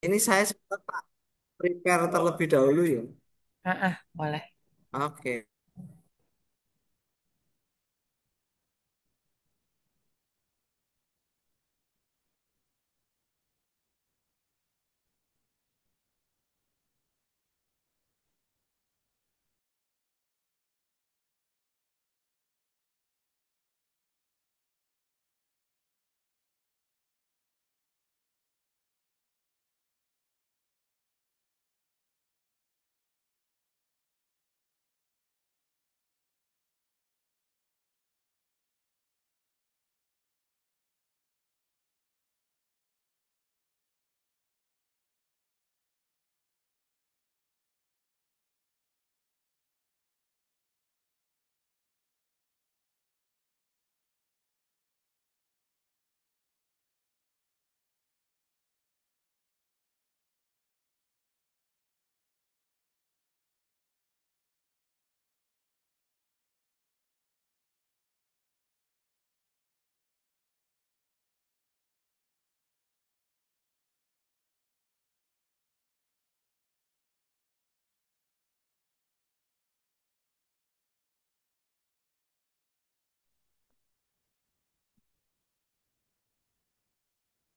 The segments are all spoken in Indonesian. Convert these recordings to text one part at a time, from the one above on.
Ini saya sempat Pak prepare terlebih dahulu ya. Boleh. Oke.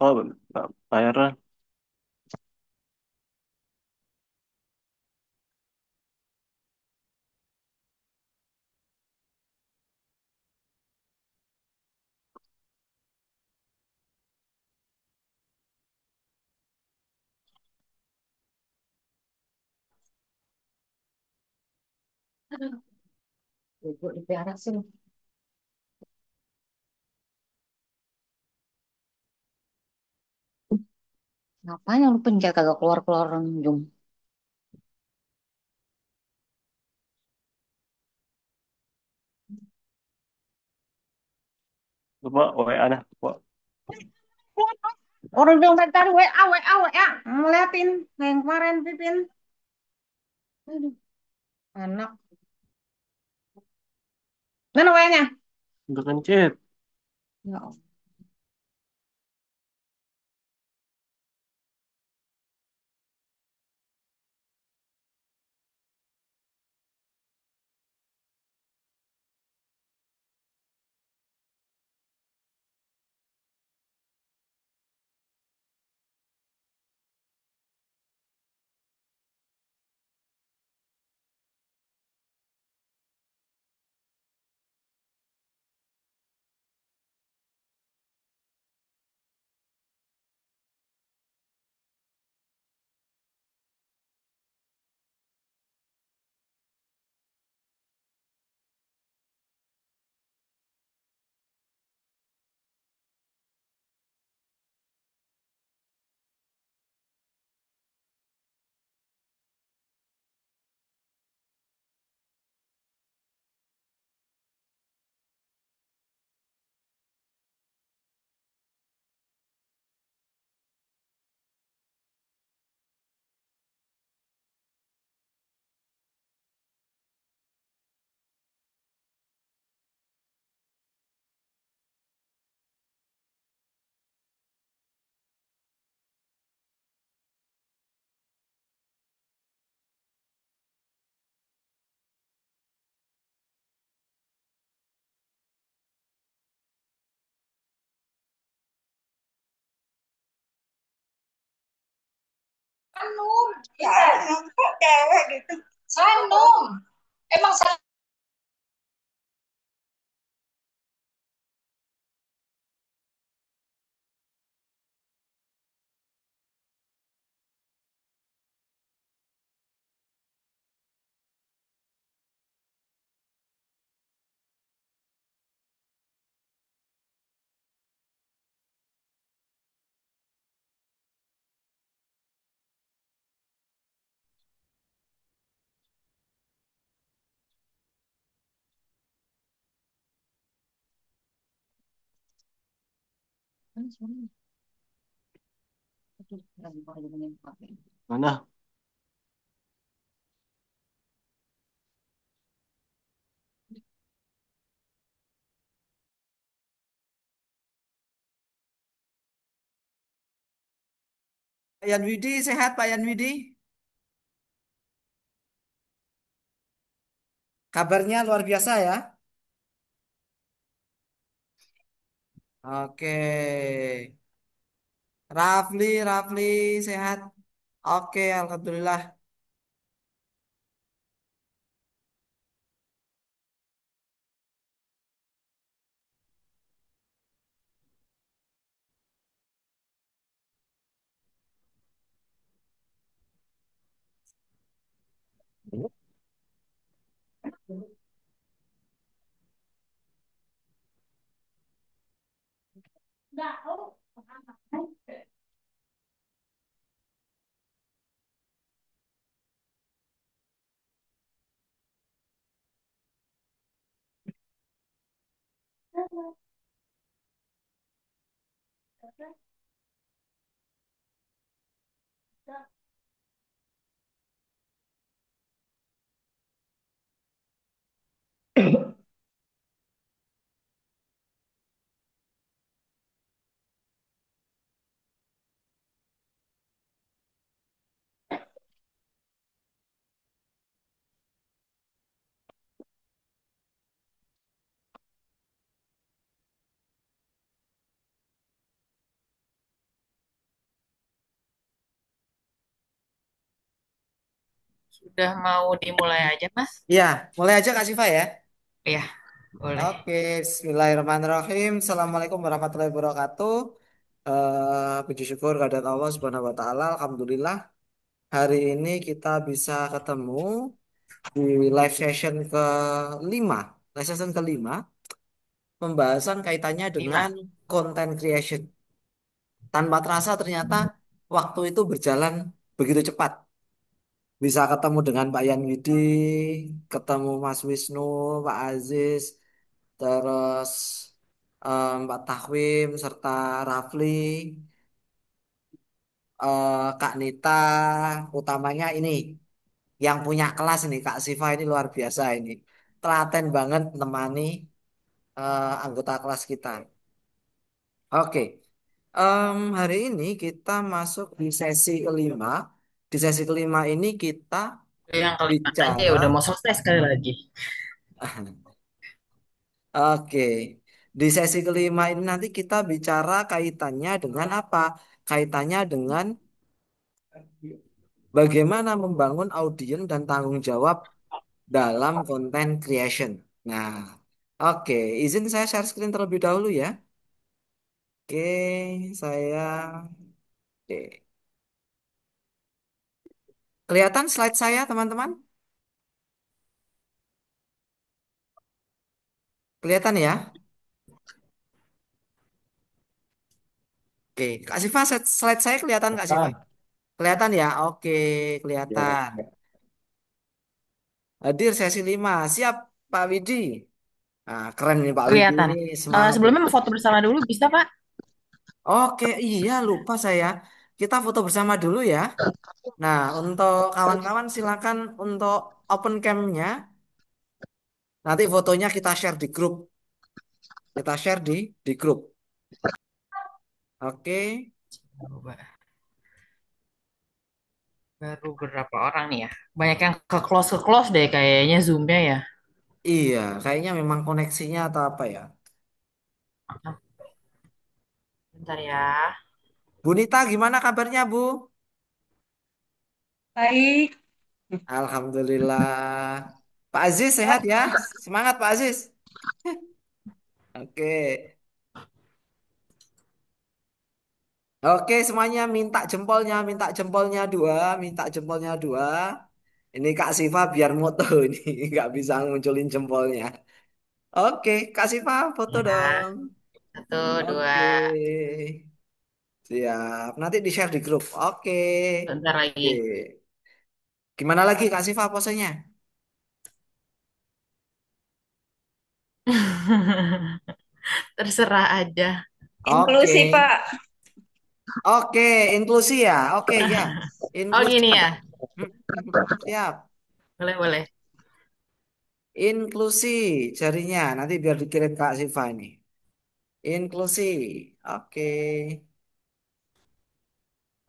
Oh, Mbak Mayra, Ibu dipiara sih. Ngapain lu pencet kagak keluar-keluar Jum? coba WA dah. Orang bilang tadi WA, WA, WA. Ngeliatin. Kayak yang kemarin, Pipin. Aduh, anak. Mana WA-nya? Udah kencet. Ya Allah. Anum, ya, kok cewek gitu. Sanum, emang Mana? Yan Widi, sehat Pak Yan Widi? Kabarnya luar biasa ya. Oke. Rafli, sehat. Oke, Alhamdulillah. Sudah mau dimulai aja, Mas? Ya, mulai aja Kak Siva ya. Ya, boleh. Oke, Bismillahirrahmanirrahim. Assalamualaikum warahmatullahi wabarakatuh. Puji syukur kehadirat Allah Subhanahu wa taala. Alhamdulillah hari ini kita bisa ketemu di live session kelima. Live session kelima, pembahasan kaitannya dengan 5. content creation. Tanpa terasa ternyata waktu itu berjalan begitu cepat. Bisa ketemu dengan Pak Yan Widi, ketemu Mas Wisnu, Pak Aziz, terus Pak Tahwim, serta Rafli, Kak Nita, utamanya ini yang punya kelas ini Kak Siva ini luar biasa ini. Telaten banget temani anggota kelas kita. Oke, hari ini kita masuk di sesi kelima. Di sesi kelima ini kita Yang kelima aja ya bicara. udah mau selesai sekali lagi. Oke, di sesi kelima ini nanti kita bicara kaitannya dengan apa? Kaitannya dengan bagaimana membangun audiens dan tanggung jawab dalam content creation. Nah, oke, izin saya share screen terlebih dahulu ya. Oke, saya. Oke. Kelihatan slide saya, teman-teman? Kelihatan ya? Oke, Kak Siva, slide saya kelihatan Kak Siva? Kan? Kelihatan ya? Oke, Ya. kelihatan. Hadir sesi 5. Siap, Pak Widi. Nah, keren nih Pak Widi Kelihatan. ini semangat nih. Sebelumnya mau foto bersama dulu bisa, Pak? Oke, iya lupa saya. Kita foto bersama dulu ya. Nah, untuk kawan-kawan silakan untuk open cam-nya. Nanti fotonya kita share di grup. Kita share di grup. Oke. Coba. Baru berapa orang nih ya? Banyak yang ke close deh kayaknya Zoom-nya ya. Iya, kayaknya memang koneksinya atau apa ya. Bentar ya. Bu Nita, gimana kabarnya, Bu? Baik. Alhamdulillah. Pak Aziz sehat ya? Semangat Pak Aziz. Oke. Oke, semuanya minta jempolnya dua, minta jempolnya dua. Ini Kak Siva biar moto ini nggak bisa munculin jempolnya. Oke, Kak Siva foto Ya, dong. 1, 2. Oke, siap. Nanti di share di grup. Oke, Bentar oke. lagi. Gimana lagi Kak Siva posenya? Terserah aja. Oke, Inklusi, Pak. oke, inklusi ya. Oke ya, Oh inklusi. gini ya. Siap. Boleh, boleh. Inklusi jarinya. Nanti biar dikirim Kak Siva ini. Inklusi. Oke.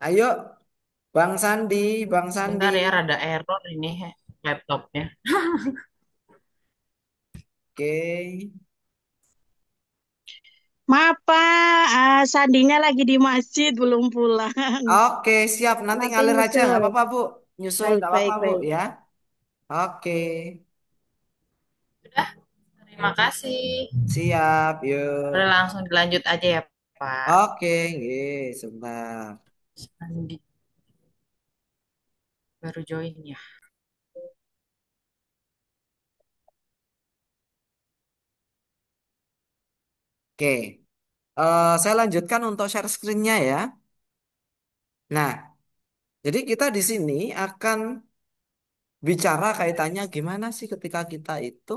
Ayo. Bang Sandi, Bang Sandi. Sebentar ya, rada error ini laptopnya. Oke. Maaf Pak, Sandinya lagi di masjid belum pulang. Oke, siap. Nanti Nanti ngalir aja, nggak nyusul. apa-apa, Bu. Nyusul, Baik, nggak apa-apa, baik, Bu, baik. ya. Oke, Sudah, terima kasih. siap. Udah Yuk. langsung dilanjut aja ya, Pak. Oke, nggih, sebentar. Sandi baru join ya. Oke, saya lanjutkan untuk share screen-nya ya. Nah, jadi kita di sini akan bicara kaitannya gimana sih ketika kita itu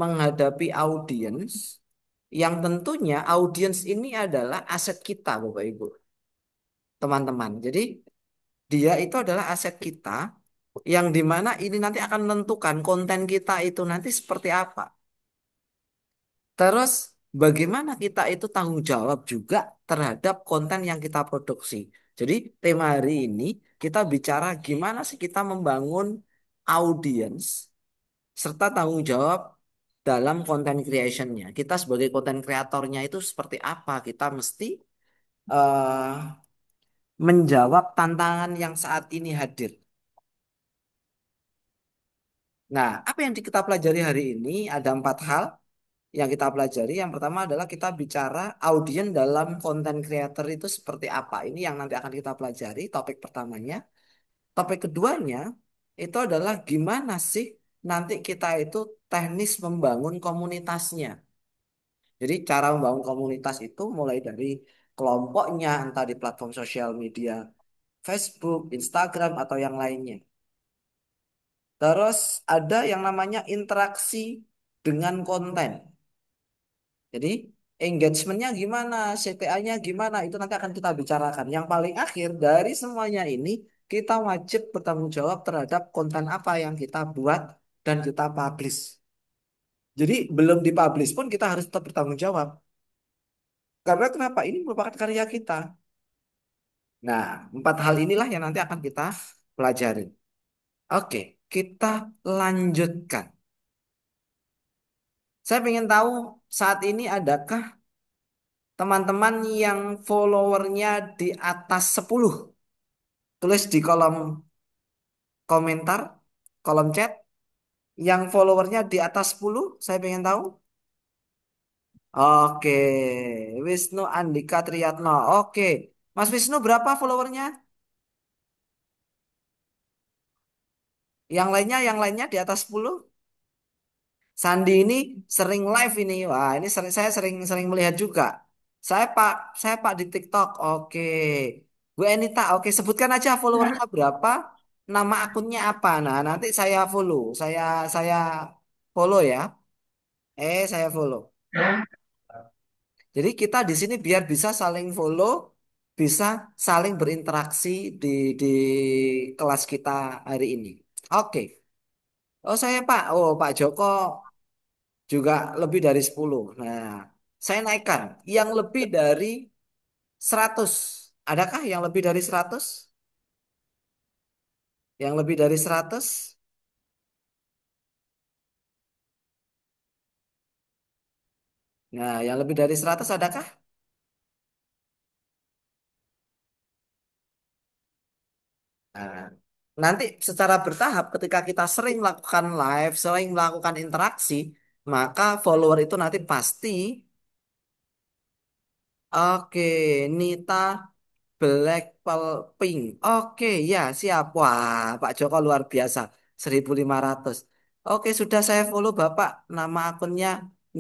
menghadapi audiens yang tentunya audiens ini adalah aset kita, Bapak Ibu, teman-teman. Jadi dia itu adalah aset kita yang dimana ini nanti akan menentukan konten kita itu nanti seperti apa. Terus bagaimana kita itu tanggung jawab juga terhadap konten yang kita produksi. Jadi tema hari ini kita bicara gimana sih kita membangun audiens serta tanggung jawab dalam konten creationnya. Kita sebagai konten kreatornya itu seperti apa? Kita mesti eh, menjawab tantangan yang saat ini hadir. Nah, apa yang kita pelajari hari ini ada 4 hal yang kita pelajari. Yang pertama adalah kita bicara audiens dalam konten creator itu seperti apa. Ini yang nanti akan kita pelajari, topik pertamanya. Topik keduanya itu adalah gimana sih nanti kita itu teknis membangun komunitasnya. Jadi cara membangun komunitas itu mulai dari kelompoknya, entah di platform sosial media, Facebook, Instagram, atau yang lainnya. Terus ada yang namanya interaksi dengan konten. Jadi engagementnya gimana, CTA-nya gimana, itu nanti akan kita bicarakan. Yang paling akhir dari semuanya ini, kita wajib bertanggung jawab terhadap konten apa yang kita buat dan kita publish. Jadi belum dipublish pun kita harus tetap bertanggung jawab. Karena kenapa? Ini merupakan karya kita. Nah, 4 hal inilah yang nanti akan kita pelajari. Oke, kita lanjutkan. Saya ingin tahu saat ini adakah teman-teman yang followernya di atas 10? Tulis di kolom komentar, kolom chat. Yang followernya di atas 10, saya ingin tahu. Oke, Wisnu Andika Triyatno. Oke, Mas Wisnu berapa followernya? Yang lainnya di atas 10. Sandi ini sering live ini. Wah, ini saya sering melihat juga. Saya Pak di TikTok. Oke. Bu Enita, oke, sebutkan aja followernya berapa, nama akunnya apa. Nah, nanti saya follow. Saya follow ya. Saya follow. Jadi kita di sini biar bisa saling follow, bisa saling berinteraksi di kelas kita hari ini. Oke. Oh, saya Pak. Oh, Pak Joko juga lebih dari 10. Nah, saya naikkan yang lebih dari 100. Adakah yang lebih dari 100? Yang lebih dari 100? Nah, yang lebih dari 100 adakah? Nah, nanti secara bertahap ketika kita sering melakukan live, sering melakukan interaksi, maka follower itu nanti pasti oke, Nita Blackpink. Oke, ya siap. Wah, Pak Joko luar biasa. 1.500. Oke, sudah saya follow Bapak. Nama akunnya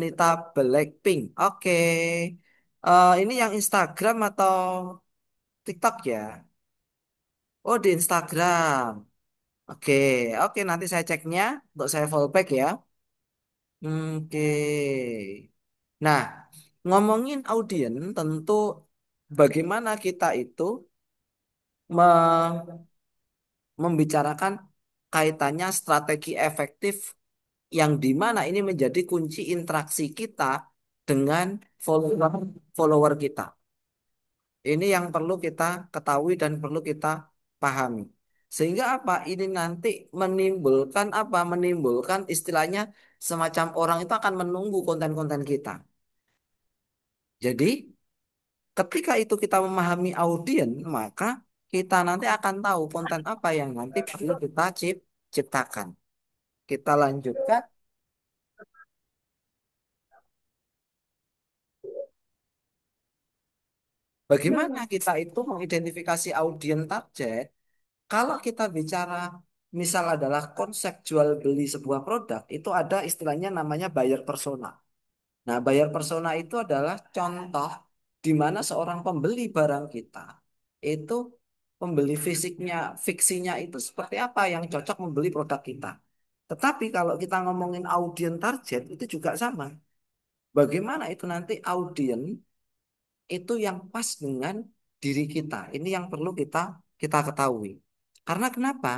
Nita Blackpink. Oke. Ini yang Instagram atau TikTok ya? Oh, di Instagram. Oke, oke, nanti saya ceknya untuk saya follow back ya. Oke. Nah, ngomongin audien tentu bagaimana kita itu me- membicarakan kaitannya strategi efektif yang di mana ini menjadi kunci interaksi kita dengan follower follower kita. Ini yang perlu kita ketahui dan perlu kita pahami. Sehingga apa? Ini nanti menimbulkan apa? Menimbulkan istilahnya semacam orang itu akan menunggu konten-konten kita. Jadi ketika itu kita memahami audien, maka kita nanti akan tahu konten apa yang nanti perlu kita ciptakan. Kita lanjutkan. Bagaimana kita itu mengidentifikasi audien target? Kalau kita bicara misal adalah konsep jual beli sebuah produk, itu ada istilahnya namanya buyer persona. Nah, buyer persona itu adalah contoh di mana seorang pembeli barang kita itu pembeli fisiknya, fiksinya itu seperti apa yang cocok membeli produk kita. Tetapi kalau kita ngomongin audien target itu juga sama. Bagaimana itu nanti audien itu yang pas dengan diri kita. Ini yang perlu kita kita ketahui. Karena kenapa?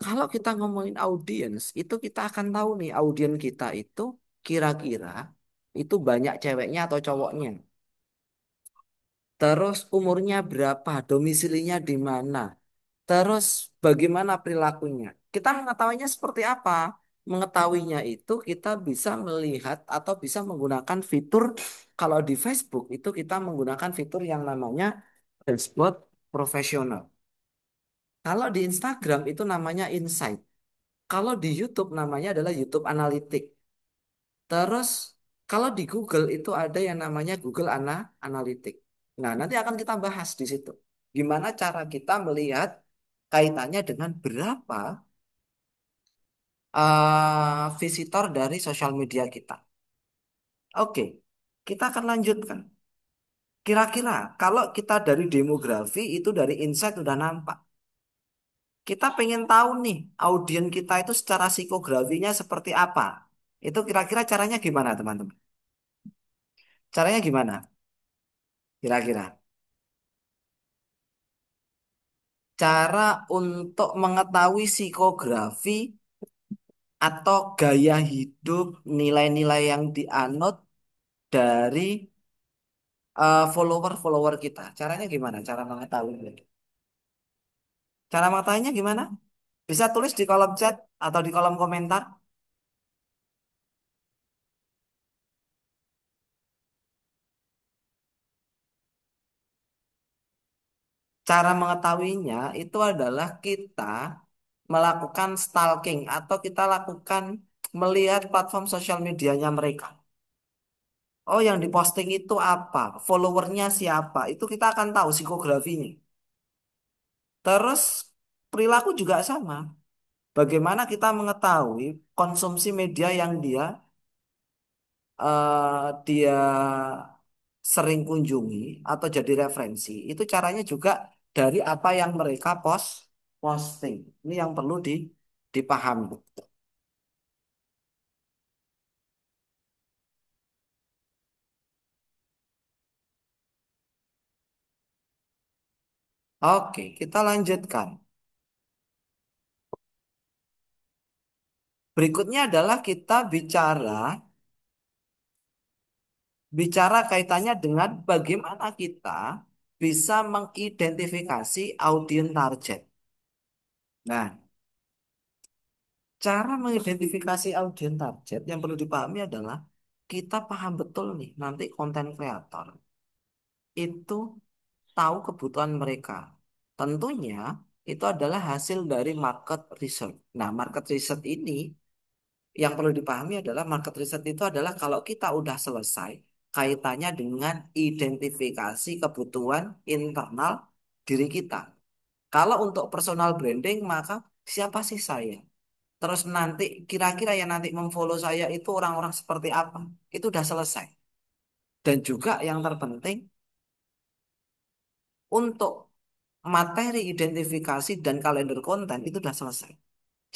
Kalau kita ngomongin audiens, itu kita akan tahu nih audien kita itu kira-kira itu banyak ceweknya atau cowoknya. Terus umurnya berapa, domisilinya di mana. Terus bagaimana perilakunya. Kita mengetahuinya seperti apa? Mengetahuinya itu kita bisa melihat atau bisa menggunakan fitur kalau di Facebook itu kita menggunakan fitur yang namanya dashboard profesional. Kalau di Instagram itu namanya Insight. Kalau di YouTube namanya adalah YouTube Analytics. Terus kalau di Google itu ada yang namanya Google Analytics. Nah, nanti akan kita bahas di situ. Gimana cara kita melihat kaitannya dengan berapa visitor dari sosial media kita. Oke, kita akan lanjutkan. Kira-kira kalau kita dari demografi itu dari insight udah nampak. Kita pengen tahu nih audien kita itu secara psikografinya seperti apa. Itu kira-kira caranya gimana teman-teman? Caranya gimana? Kira-kira. Cara untuk mengetahui psikografi atau gaya hidup, nilai-nilai yang dianut dari follower-follower kita. Caranya gimana? Cara mengetahui. Cara mengetahuinya gimana? Bisa tulis di kolom chat atau di kolom komentar. Cara mengetahuinya itu adalah kita melakukan stalking atau kita lakukan melihat platform sosial medianya mereka. Oh, yang diposting itu apa? Followernya siapa? Itu kita akan tahu psikografinya. Terus perilaku juga sama. Bagaimana kita mengetahui konsumsi media yang dia sering kunjungi atau jadi referensi. Itu caranya juga dari apa yang mereka posting. Ini yang perlu dipahami. Oke, kita lanjutkan. Berikutnya adalah kita bicara kaitannya dengan bagaimana kita bisa mengidentifikasi audiens target. Nah, cara mengidentifikasi audiens target yang perlu dipahami adalah kita paham betul nih nanti konten kreator itu tahu kebutuhan mereka. Tentunya itu adalah hasil dari market research. Nah, market research ini yang perlu dipahami adalah market research itu adalah kalau kita udah selesai kaitannya dengan identifikasi kebutuhan internal diri kita. Kalau untuk personal branding maka siapa sih saya? Terus nanti kira-kira yang nanti memfollow saya itu orang-orang seperti apa? Itu udah selesai. Dan juga yang terpenting untuk materi identifikasi dan kalender konten itu sudah selesai.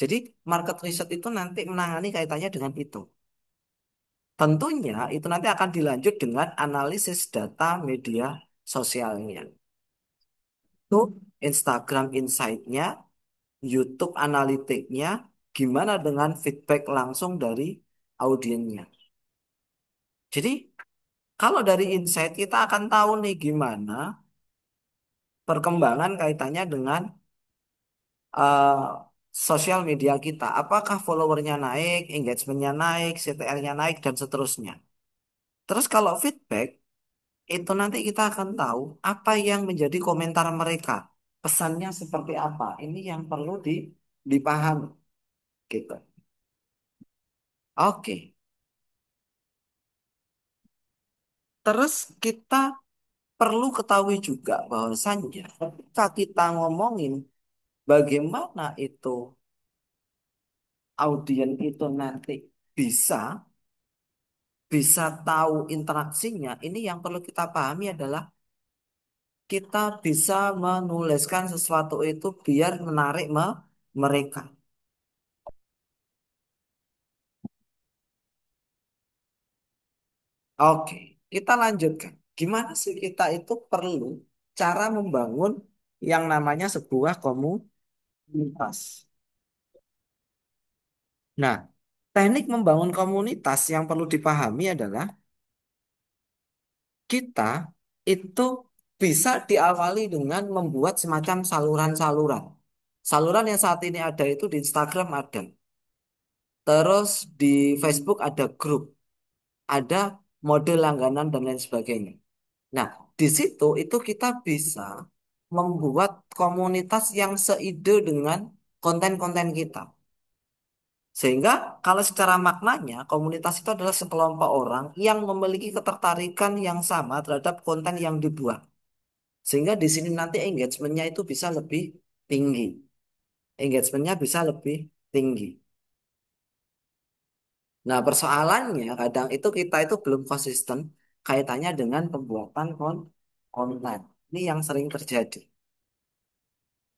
Jadi market research itu nanti menangani kaitannya dengan itu. Tentunya itu nanti akan dilanjut dengan analisis data media sosialnya. Itu Instagram Insight-nya, YouTube Analytics-nya, gimana dengan feedback langsung dari audiennya. Jadi kalau dari insight kita akan tahu nih gimana perkembangan kaitannya dengan eh, sosial media kita. Apakah followernya naik, engagementnya naik, CTR-nya naik, dan seterusnya. Terus kalau feedback, itu nanti kita akan tahu apa yang menjadi komentar mereka. Pesannya seperti apa. Ini yang perlu dipahami. Gitu. Oke. Terus kita perlu ketahui juga bahwasannya ketika kita ngomongin bagaimana itu audiens itu nanti bisa bisa tahu interaksinya, ini yang perlu kita pahami adalah kita bisa menuliskan sesuatu itu biar menarik mereka. Oke, kita lanjutkan. Gimana sih kita itu perlu cara membangun yang namanya sebuah komunitas. Nah, teknik membangun komunitas yang perlu dipahami adalah kita itu bisa diawali dengan membuat semacam saluran-saluran. Saluran yang saat ini ada itu di Instagram ada. Terus di Facebook ada grup, ada model langganan dan lain sebagainya. Nah, di situ itu kita bisa membuat komunitas yang seide dengan konten-konten kita. Sehingga kalau secara maknanya komunitas itu adalah sekelompok orang yang memiliki ketertarikan yang sama terhadap konten yang dibuat. Sehingga di sini nanti engagementnya itu bisa lebih tinggi. Engagementnya bisa lebih tinggi. Nah, persoalannya kadang itu kita itu belum konsisten kaitannya dengan pembuatan konten. Ini yang sering terjadi.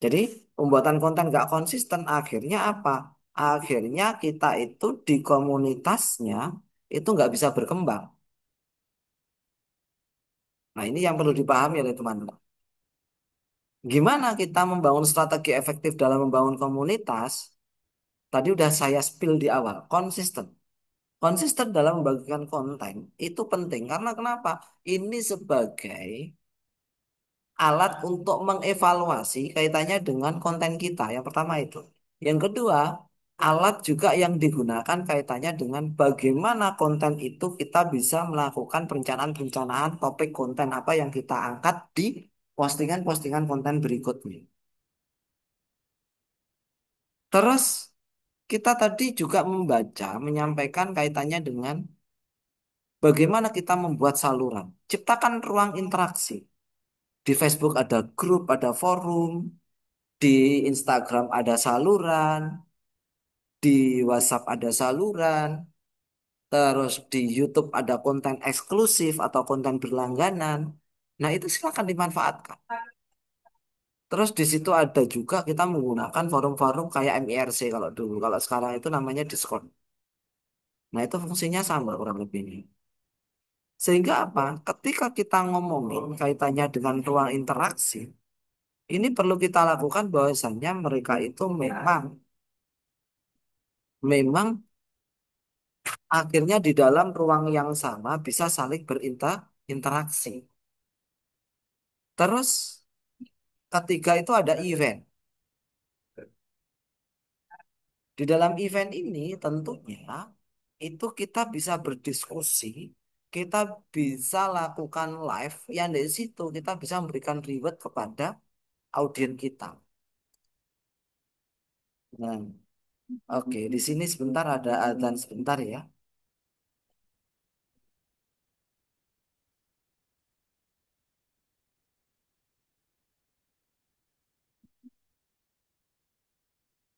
Jadi, pembuatan konten nggak konsisten akhirnya apa? Akhirnya kita itu di komunitasnya itu nggak bisa berkembang. Nah, ini yang perlu dipahami oleh teman-teman. Gimana kita membangun strategi efektif dalam membangun komunitas? Tadi udah saya spill di awal, konsisten. Konsisten dalam membagikan konten itu penting karena kenapa? Ini sebagai alat untuk mengevaluasi kaitannya dengan konten kita. Yang pertama itu. Yang kedua, alat juga yang digunakan kaitannya dengan bagaimana konten itu kita bisa melakukan perencanaan-perencanaan topik konten apa yang kita angkat di postingan-postingan konten berikutnya. Terus kita tadi juga membaca, menyampaikan kaitannya dengan bagaimana kita membuat saluran. Ciptakan ruang interaksi. Di Facebook ada grup, ada forum, di Instagram ada saluran, di WhatsApp ada saluran, terus di YouTube ada konten eksklusif atau konten berlangganan. Nah, itu silakan dimanfaatkan. Terus di situ ada juga kita menggunakan forum-forum kayak MIRC kalau dulu. Kalau sekarang itu namanya Discord. Nah, itu fungsinya sama kurang lebihnya. Sehingga apa? Ketika kita ngomongin kaitannya dengan ruang interaksi, ini perlu kita lakukan bahwasannya mereka itu memang akhirnya di dalam ruang yang sama bisa saling berinteraksi. Terus ketiga itu ada event. Di dalam event ini tentunya itu kita bisa berdiskusi, kita bisa lakukan live yang dari situ kita bisa memberikan reward kepada audiens kita. Nah, oke, di sini sebentar ada adzan sebentar ya.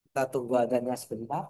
Kita tunggu adzannya sebentar.